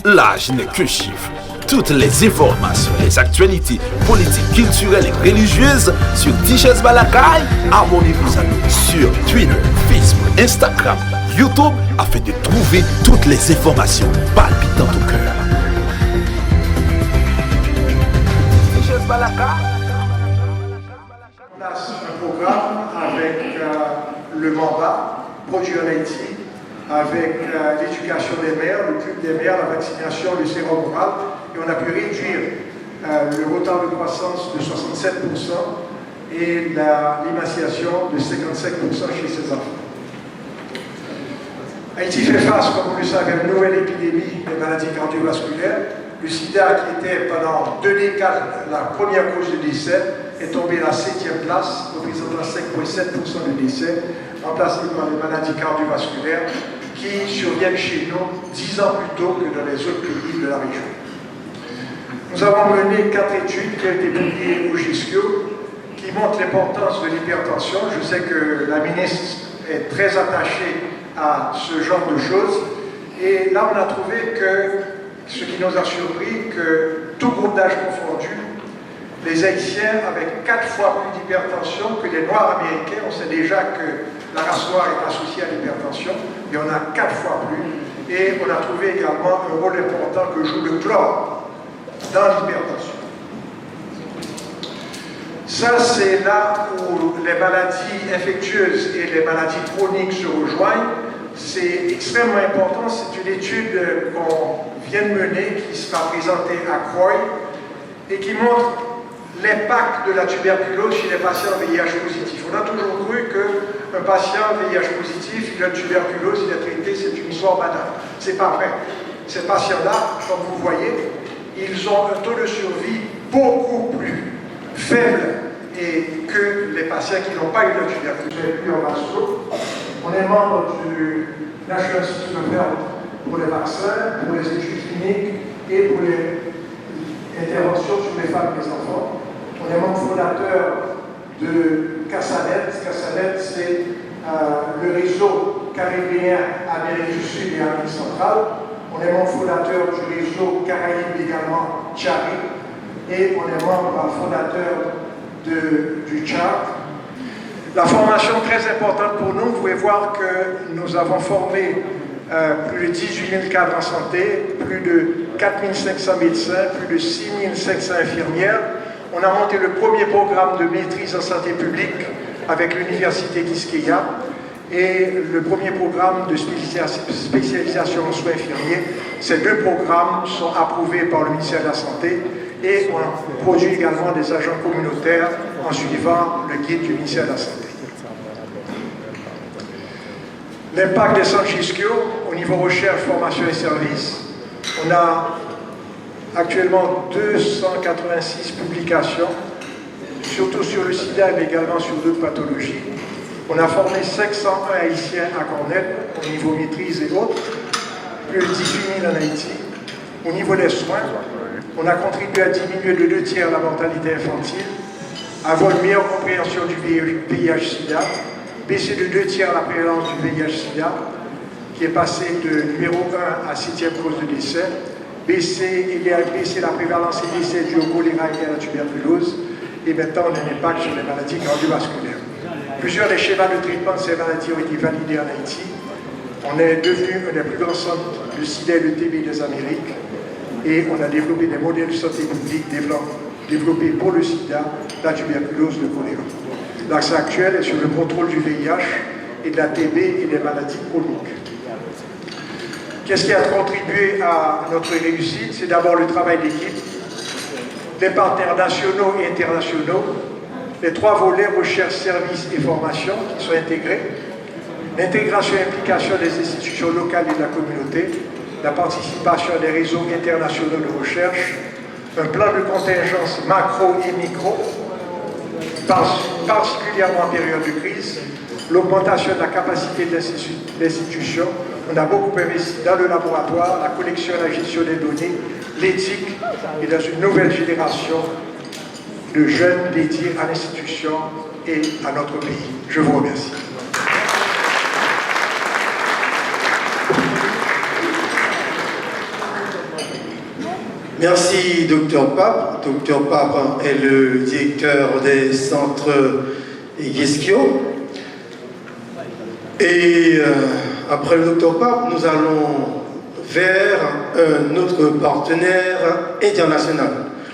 Là, je n'ai que chiffres. Toutes les informations, les actualités politiques, culturelles et religieuses sur Tichès Balakaï. Abonnez-vous à nous sur Twitter, Facebook, Instagram, YouTube afin de trouver toutes les informations palpitantes au cœur. Tichès Balakaï. On a un programme avec le mandat produit en Haïti, avec l'éducation des mères, le club des mères, la vaccination, le sérum oral, et on a pu réduire le retard de croissance de 67% et l'émaciation de 55% chez ces enfants. Haïti fait face, comme vous le savez, à une nouvelle épidémie des maladies cardiovasculaires. Le sida, qui était pendant 2 décades la première cause de décès, est tombé à la 7e place, représentant 5,7% de décès, remplacé par les maladies cardiovasculaires qui surviennent chez nous 10 ans plus tôt que dans les autres pays de la région. Nous avons mené 4 études qui ont été publiées au GISCIO qui montrent l'importance de l'hypertension. Je sais que la ministre est très attachée à ce genre de choses. Et là, on a trouvé que, ce qui nous a surpris, que tout groupe d'âge confondu, les Haïtiens avaient 4 fois plus d'hypertension que les Noirs américains. On sait déjà que la race noire est associée à l'hypertension, mais on a 4 fois plus. Et on a trouvé également un rôle important que joue le chlore dans l'hypertension. Ça, c'est là où les maladies infectieuses et les maladies chroniques se rejoignent. C'est extrêmement important. C'est une étude qu'on vient de mener, qui sera présentée à Croix, et qui montre l'impact de la tuberculose chez les patients VIH positifs. On a toujours cru qu'un patient VIH positif, il a tuberculose, il est traité, c'est une histoire banale. C'est pas vrai. Ces patients-là, comme vous voyez, ils ont un taux de survie beaucoup plus faible que les patients qui n'ont pas eu la tuberculose. On est membre du National Institute of Health pour les vaccins, pour les études cliniques et pour les interventions sur les femmes et les enfants. On est membre fondateur de CASANET. CASANET, c'est le réseau caribéen Amérique du Sud et Amérique centrale. On est membre fondateur du réseau Caraïbes également, Tchari. Et on est membre fondateur du Tchad. La formation très importante pour nous, vous pouvez voir que nous avons formé plus de 18 000 cadres en santé, plus de 4 500 médecins, plus de 6 500 infirmières. On a monté le premier programme de maîtrise en santé publique avec l'université d'Iskeya et le premier programme de spécialisation en soins infirmiers. Ces 2 programmes sont approuvés par le ministère de la Santé et on produit également des agents communautaires en suivant le guide du ministère de la Santé. L'impact des centres GISCIO au niveau recherche, formation et services. On a actuellement 286 publications, surtout sur le sida, mais également sur d'autres pathologies. On a formé 501 Haïtiens à Cornell, au niveau maîtrise et autres, plus de 18 000 en Haïti. Au niveau des soins, on a contribué à diminuer de 2 tiers la mortalité infantile, avoir une meilleure compréhension du VIH-Sida, baisser de 2 tiers la prévalence du VIH-Sida, qui est passé de numéro 1 à 7e cause de décès, baisser la prévalence et décès dus au choléra et à la tuberculose, et maintenant on a un impact sur les maladies cardiovasculaires. Plusieurs des schémas de traitement de ces maladies ont été validés en Haïti. On est devenu un des plus grands centres de sida et de TB des Amériques, et on a développé des modèles de santé publique développés pour le sida, la tuberculose, le choléra. L'axe actuel est sur le contrôle du VIH et de la TB et des maladies chroniques. Qu'est-ce qui a contribué à notre réussite? C'est d'abord le travail d'équipe, les partenaires nationaux et internationaux, les 3 volets recherche, services et formation qui sont intégrés, l'intégration et implication des institutions locales et de la communauté, la participation des réseaux internationaux de recherche, un plan de contingence macro et micro, particulièrement en période de crise, l'augmentation de la capacité de l'institution. On a beaucoup investi dans le laboratoire, la collection et la gestion des données, l'éthique et dans une nouvelle génération de jeunes dédiés à l'institution et à notre pays. Je vous remercie. Merci, Dr Pape. Dr Pape est le directeur des centres Guesquio. Et après le Dr Pape, nous allons vers un autre partenaire international.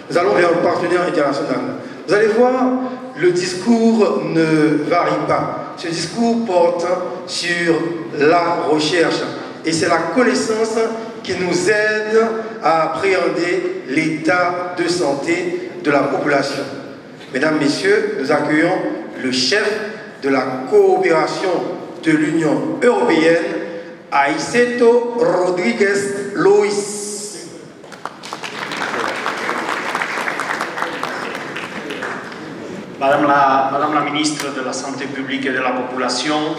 Nous allons vers un partenaire international. Vous allez voir, le discours ne varie pas. Ce discours porte sur la recherche. Et c'est la connaissance qui nous aide à appréhender l'état de santé de la population. Mesdames, Messieurs, nous accueillons le chef de la coopération de l'Union européenne, Aiceto Rodriguez Lois. Madame la ministre de la Santé publique et de la Population,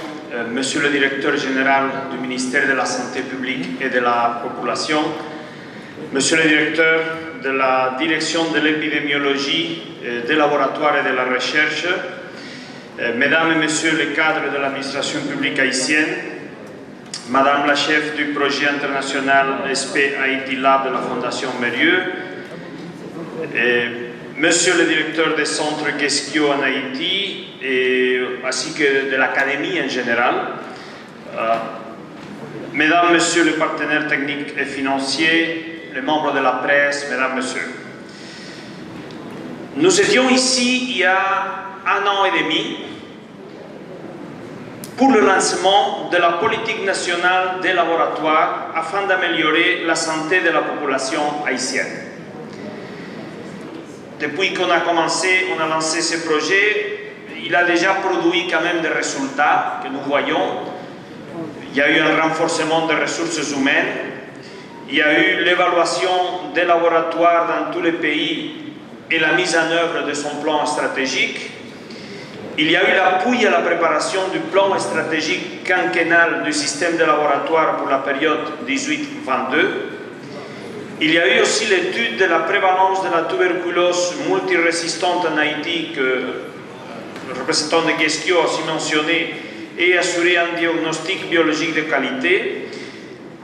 Monsieur le directeur général du ministère de la Santé publique et de la Population, Monsieur le directeur de la direction de l'épidémiologie, des laboratoires et de la recherche, Mesdames et Messieurs les cadres de l'administration publique haïtienne, Madame la chef du projet international SP Haïti Lab de la Fondation Mérieux, Monsieur le directeur des centres Guesquio en Haïti, ainsi que de l'Académie en général, Mesdames, Messieurs les partenaires techniques et financiers, les membres de la presse, Mesdames, Messieurs. Nous étions ici il y a 1 an et demi pour le lancement de la politique nationale des laboratoires afin d'améliorer la santé de la population haïtienne. Depuis qu'on a commencé, on a lancé ce projet, il a déjà produit quand même des résultats que nous voyons. Il y a eu un renforcement des ressources humaines, il y a eu l'évaluation des laboratoires dans tous les pays et la mise en œuvre de son plan stratégique. Il y a eu l'appui à la préparation du plan stratégique quinquennal du système de laboratoire pour la période 18-22. Il y a eu aussi l'étude de la prévalence de la tuberculose multirésistante en Haïti que le représentant de Guesquio a aussi mentionné et assuré un diagnostic biologique de qualité.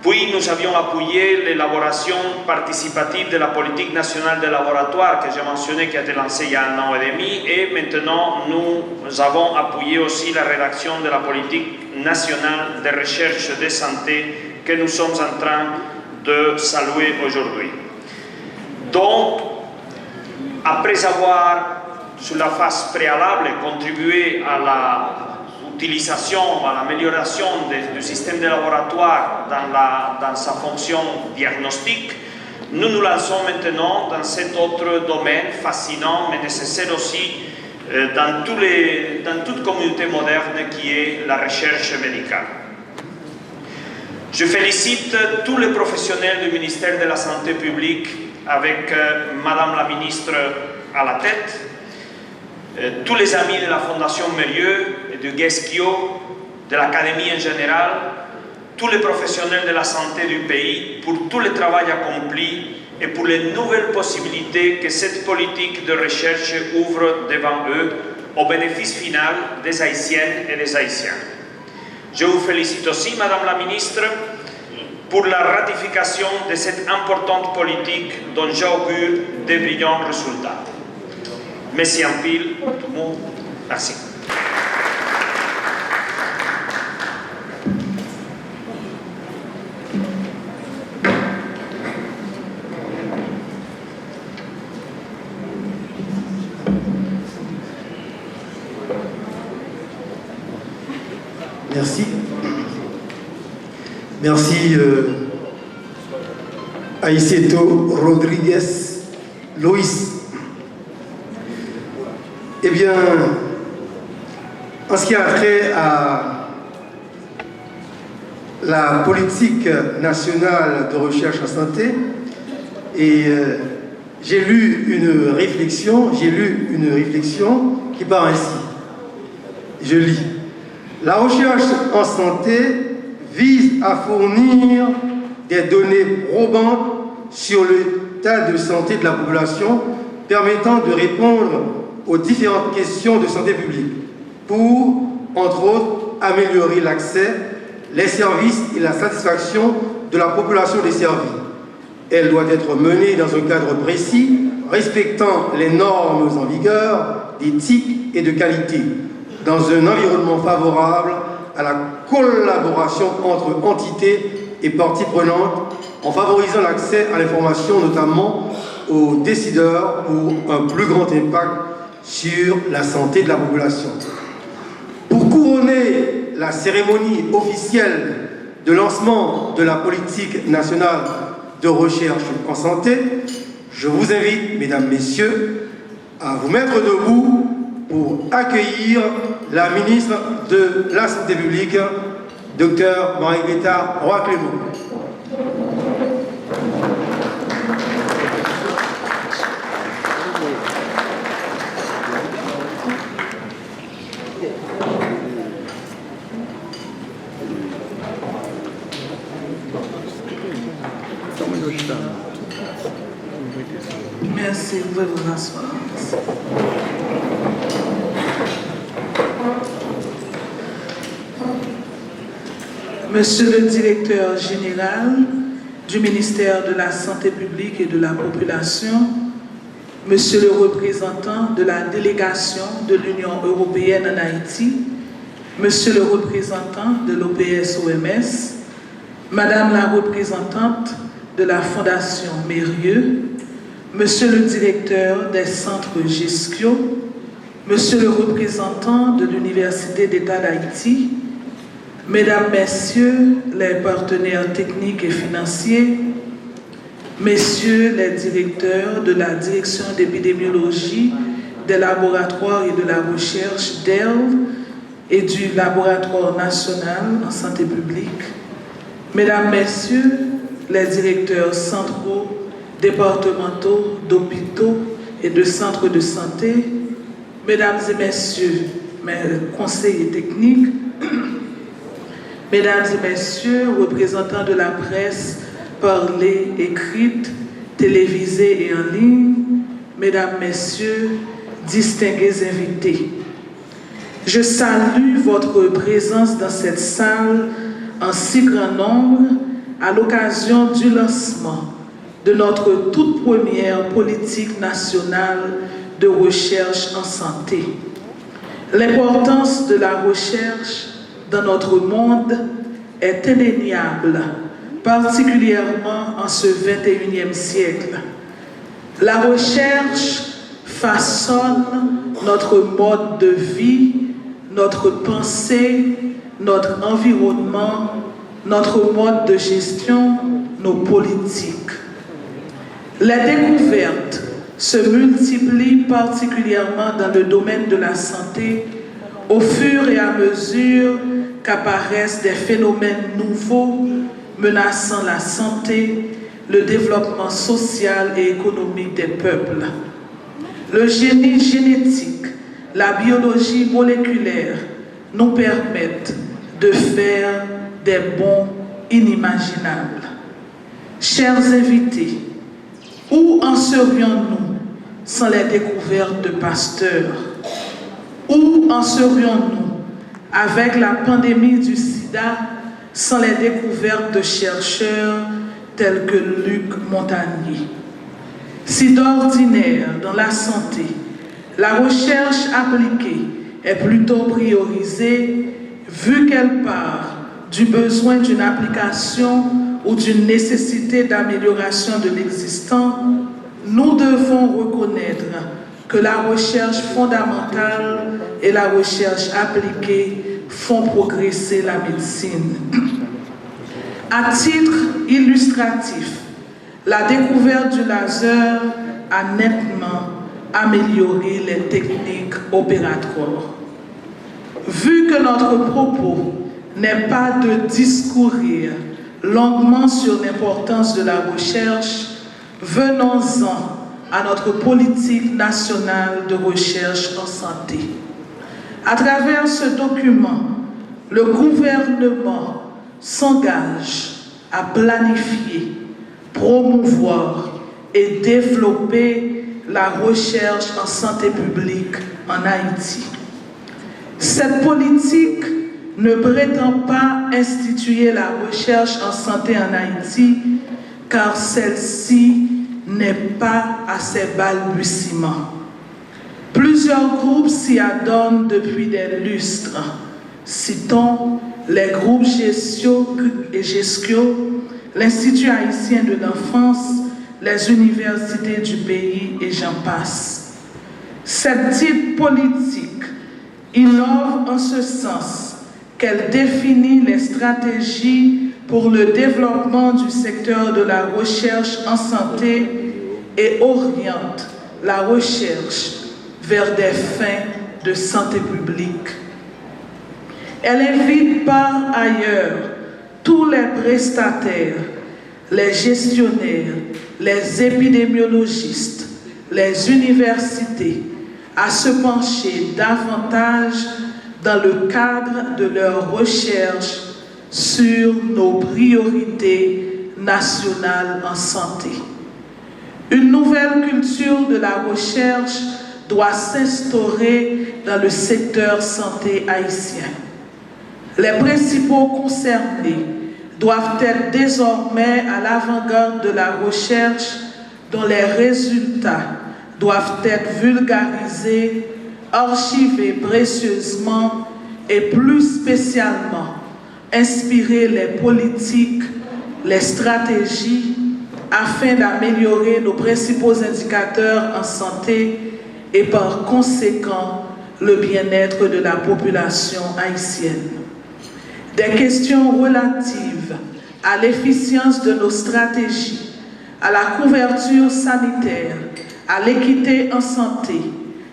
Puis nous avions appuyé l'élaboration participative de la politique nationale des laboratoires que j'ai mentionné, qui a été lancée il y a 1 an et demi, et maintenant nous avons appuyé aussi la rédaction de la politique nationale de recherche de santé que nous sommes en train de saluer aujourd'hui. Donc, après avoir, sur la phase préalable, contribué à l'utilisation, à l'amélioration du système de laboratoire dans sa fonction diagnostique, nous nous lançons maintenant dans cet autre domaine fascinant mais nécessaire aussi dans toute communauté moderne qui est la recherche médicale. Je félicite tous les professionnels du ministère de la Santé publique avec Madame la ministre à la tête, tous les amis de la Fondation Mérieux et de Guesquio, de l'Académie en général, tous les professionnels de la santé du pays pour tout le travail accompli et pour les nouvelles possibilités que cette politique de recherche ouvre devant eux au bénéfice final des Haïtiennes et des Haïtiens. Je vous félicite aussi, Madame la ministre, pour la ratification de cette importante politique dont j'augure de brillants résultats. Merci en pile, tout le monde. Merci. Merci. Merci Aiceto Rodriguez Lois. Eh bien, en ce qui a trait à la politique nationale de recherche en santé, et j'ai lu une réflexion qui part ainsi. Je lis. La recherche en santé vise à fournir des données probantes sur l'état de santé de la population permettant de répondre aux différentes questions de santé publique pour, entre autres, améliorer l'accès, les services et la satisfaction de la population desservie. Elle doit être menée dans un cadre précis, respectant les normes en vigueur d'éthique et de qualité, dans un environnement favorable à la collaboration entre entités et parties prenantes, en favorisant l'accès à l'information, notamment aux décideurs, pour un plus grand impact sur la santé de la population. Pour couronner la cérémonie officielle de lancement de la politique nationale de recherche en santé, je vous invite, mesdames, messieurs, à vous mettre debout pour accueillir la ministre de la Santé publique, Dr Marie-Greta Roy-Clément. Merci, vous pouvez vous asseoir. Monsieur le directeur général du ministère de la Santé publique et de la population, Monsieur le représentant de la délégation de l'Union européenne en Haïti, Monsieur le représentant de l'OPS-OMS, Madame la représentante de la Fondation Mérieux, Monsieur le directeur des centres GESCIO, Monsieur le représentant de l'Université d'État d'Haïti, Mesdames, Messieurs les partenaires techniques et financiers, Messieurs les directeurs de la Direction d'épidémiologie, des laboratoires et de la recherche d'ERV et du Laboratoire national en santé publique, Mesdames, Messieurs les directeurs centraux, départementaux, d'hôpitaux et de centres de santé, Mesdames et Messieurs mes conseillers techniques, Mesdames et Messieurs, représentants de la presse parlée, écrite, télévisée et en ligne, Mesdames, Messieurs, distingués invités, je salue votre présence dans cette salle en si grand nombre à l'occasion du lancement de notre toute première politique nationale de recherche en santé. L'importance de la recherche dans notre monde est indéniable, particulièrement en ce 21e siècle. La recherche façonne notre mode de vie, notre pensée, notre environnement, notre mode de gestion, nos politiques. Les découvertes se multiplient particulièrement dans le domaine de la santé au fur et à mesure qu'apparaissent des phénomènes nouveaux menaçant la santé, le développement social et économique des peuples. Le génie génétique, la biologie moléculaire nous permettent de faire des bonds inimaginables. Chers invités, où en serions-nous sans les découvertes de Pasteur? Où en serions-nous avec la pandémie du sida sans les découvertes de chercheurs tels que Luc Montagnier? Si d'ordinaire dans la santé, la recherche appliquée est plutôt priorisée vu qu'elle part du besoin d'une application ou d'une nécessité d'amélioration de l'existant, nous devons reconnaître que la recherche fondamentale et la recherche appliquée font progresser la médecine. À titre illustratif, la découverte du laser a nettement amélioré les techniques opératoires. Vu que notre propos n'est pas de discourir longuement sur l'importance de la recherche, venons-en à notre politique nationale de recherche en santé. À travers ce document, le gouvernement s'engage à planifier, promouvoir et développer la recherche en santé publique en Haïti. Cette politique ne prétend pas instituer la recherche en santé en Haïti, car celle-ci n'est pas à ses balbutiements. Plusieurs groupes s'y adonnent depuis des lustres. Citons les groupes Gestio et Gestio, l'Institut haïtien de l'enfance, les universités du pays et j'en passe. Cette dite politique innove en ce sens qu'elle définit les stratégies pour le développement du secteur de la recherche en santé et oriente la recherche vers des fins de santé publique. Elle invite par ailleurs tous les prestataires, les gestionnaires, les épidémiologistes, les universités à se pencher davantage dans le cadre de leurs recherches sur nos priorités nationales en santé. Une nouvelle culture de la recherche doit s'instaurer dans le secteur santé haïtien. Les principaux concernés doivent être désormais à l'avant-garde de la recherche dont les résultats doivent être vulgarisés, archivés précieusement et plus spécialement inspirer les politiques, les stratégies afin d'améliorer nos principaux indicateurs en santé et par conséquent le bien-être de la population haïtienne. Des questions relatives à l'efficience de nos stratégies, à la couverture sanitaire, à l'équité en santé,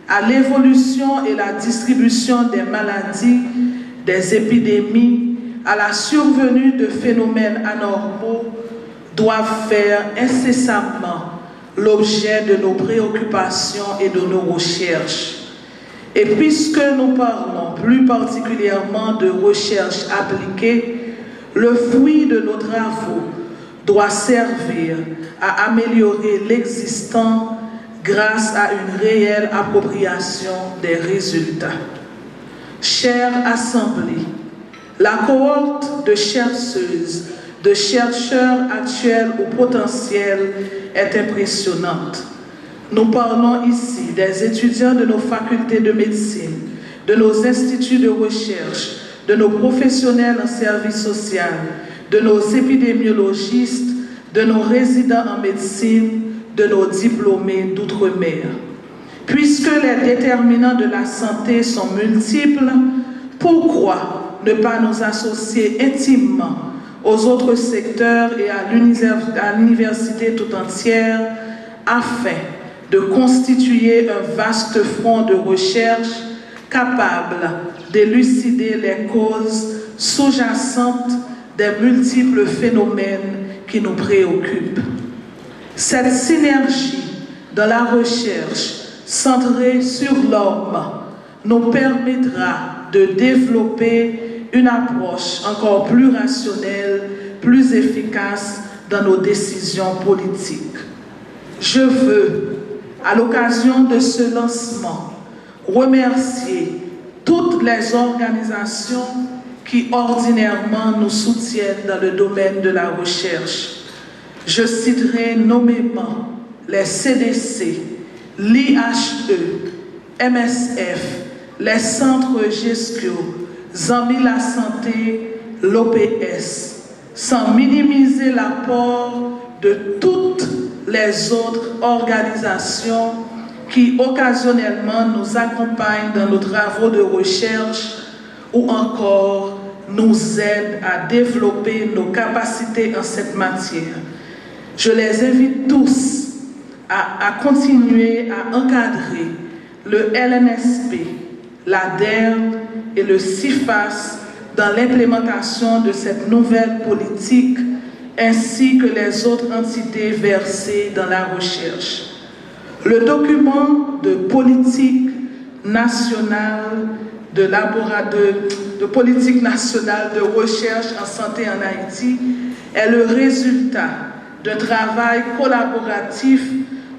à l'évolution et la distribution des maladies, des épidémies, à la survenue de phénomènes anormaux, doivent faire incessamment l'objet de nos préoccupations et de nos recherches. Et puisque nous parlons plus particulièrement de recherche appliquée, le fruit de nos travaux doit servir à améliorer l'existant grâce à une réelle appropriation des résultats. Chère Assemblée, la cohorte de chercheuses, de chercheurs actuels ou potentiels est impressionnante. Nous parlons ici des étudiants de nos facultés de médecine, de nos instituts de recherche, de nos professionnels en service social, de nos épidémiologistes, de nos résidents en médecine, de nos diplômés d'outre-mer. Puisque les déterminants de la santé sont multiples, pourquoi ne pas nous associer intimement aux autres secteurs et à l'université tout entière afin de constituer un vaste front de recherche capable d'élucider les causes sous-jacentes des multiples phénomènes qui nous préoccupent. Cette synergie dans la recherche centrée sur l'homme nous permettra de développer une approche encore plus rationnelle, plus efficace dans nos décisions politiques. Je veux, à l'occasion de ce lancement, remercier toutes les organisations qui ordinairement nous soutiennent dans le domaine de la recherche. Je citerai nommément les CDC, l'IHE, MSF, les centres Gestio, Zami la Santé, l'OPS, sans minimiser l'apport de toutes les autres organisations qui occasionnellement nous accompagnent dans nos travaux de recherche ou encore nous aident à développer nos capacités en cette matière. Je les invite tous à continuer à encadrer le LNSP, la DERD et le CIFAS dans l'implémentation de cette nouvelle politique ainsi que les autres entités versées dans la recherche. Le document de politique nationale de politique nationale de recherche en santé en Haïti est le résultat d'un travail collaboratif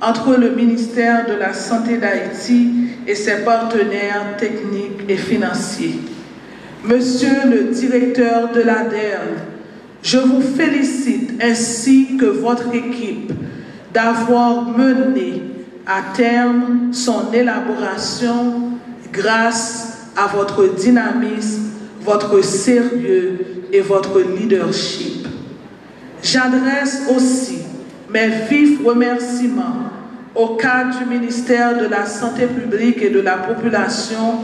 entre le ministère de la Santé d'Haïti et ses partenaires techniques et financiers. Monsieur le directeur de la DERD, Je vous félicite ainsi que votre équipe d'avoir mené à terme son élaboration grâce à votre dynamisme, votre sérieux et votre leadership. J'adresse aussi mes vifs remerciements au cadre du ministère de la Santé publique et de la Population,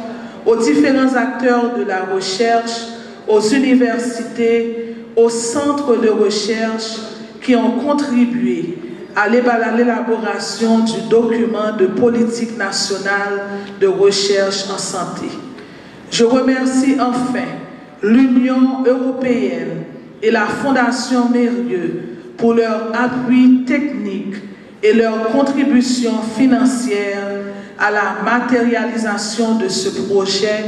aux différents acteurs de la recherche, aux universités, aux centres de recherche qui ont contribué à l'élaboration du document de politique nationale de recherche en santé. Je remercie enfin l'Union européenne et la Fondation Mérieux pour leur appui technique et leur contribution financière à la matérialisation de ce projet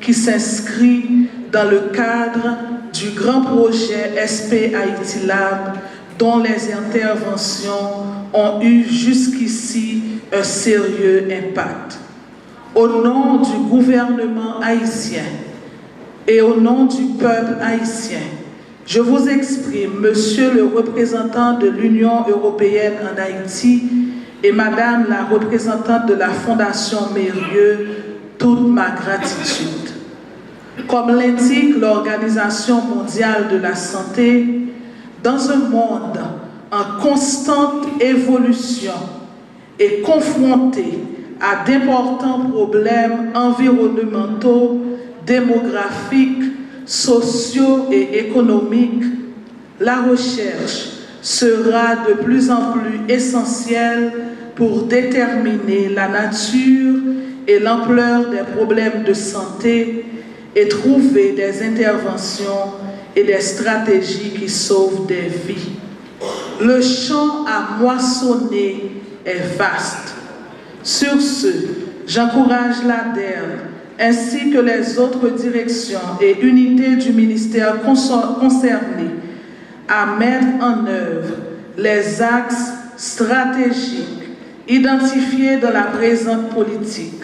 qui s'inscrit dans le cadre du grand projet SP Haïti Lab dont les interventions ont eu jusqu'ici un sérieux impact. Au nom du gouvernement haïtien et au nom du peuple haïtien, je vous exprime, Monsieur le représentant de l'Union européenne en Haïti et Madame la représentante de la Fondation Mérieux, toute ma gratitude. Comme l'indique l'Organisation mondiale de la santé, dans un monde en constante évolution et confronté à d'importants problèmes environnementaux, démographiques, sociaux et économiques, la recherche sera de plus en plus essentielle pour déterminer la nature et l'ampleur des problèmes de santé et trouver des interventions et des stratégies qui sauvent des vies. Le champ à moissonner est vaste. Sur ce, j'encourage l'ADER ainsi que les autres directions et unités du ministère concernées à mettre en œuvre les axes stratégiques identifiés dans la présente politique.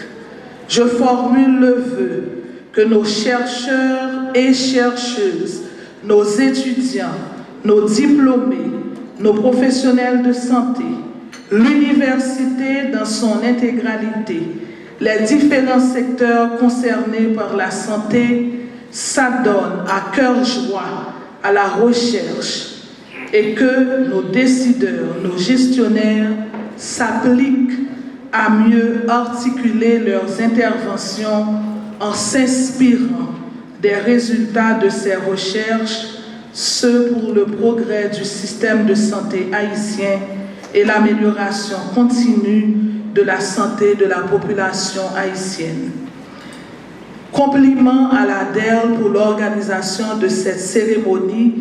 Je formule le vœu que nos chercheurs et chercheuses, nos étudiants, nos diplômés, nos professionnels de santé, l'université dans son intégralité, les différents secteurs concernés par la santé s'adonnent à cœur joie à la recherche et que nos décideurs, nos gestionnaires s'appliquent à mieux articuler leurs interventions en s'inspirant des résultats de ces recherches, ce pour le progrès du système de santé haïtien et l'amélioration continue de la santé de la population haïtienne. Compliments à l'ADER pour l'organisation de cette cérémonie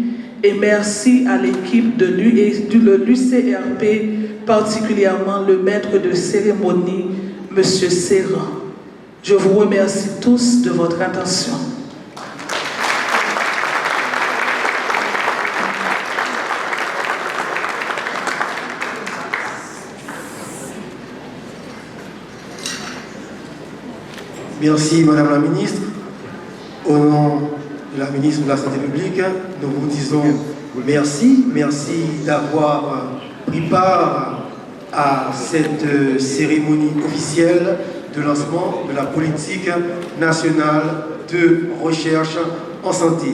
et merci à l'équipe de l'UCRP, particulièrement le maître de cérémonie, M. Serran. Je vous remercie tous de votre attention. Merci Madame la Ministre. Au nom de la Ministre de la Santé publique, nous vous disons merci. Merci d'avoir pris part à cette cérémonie officielle de lancement de la politique nationale de recherche en santé.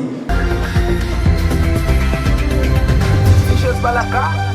Tichèze Balaka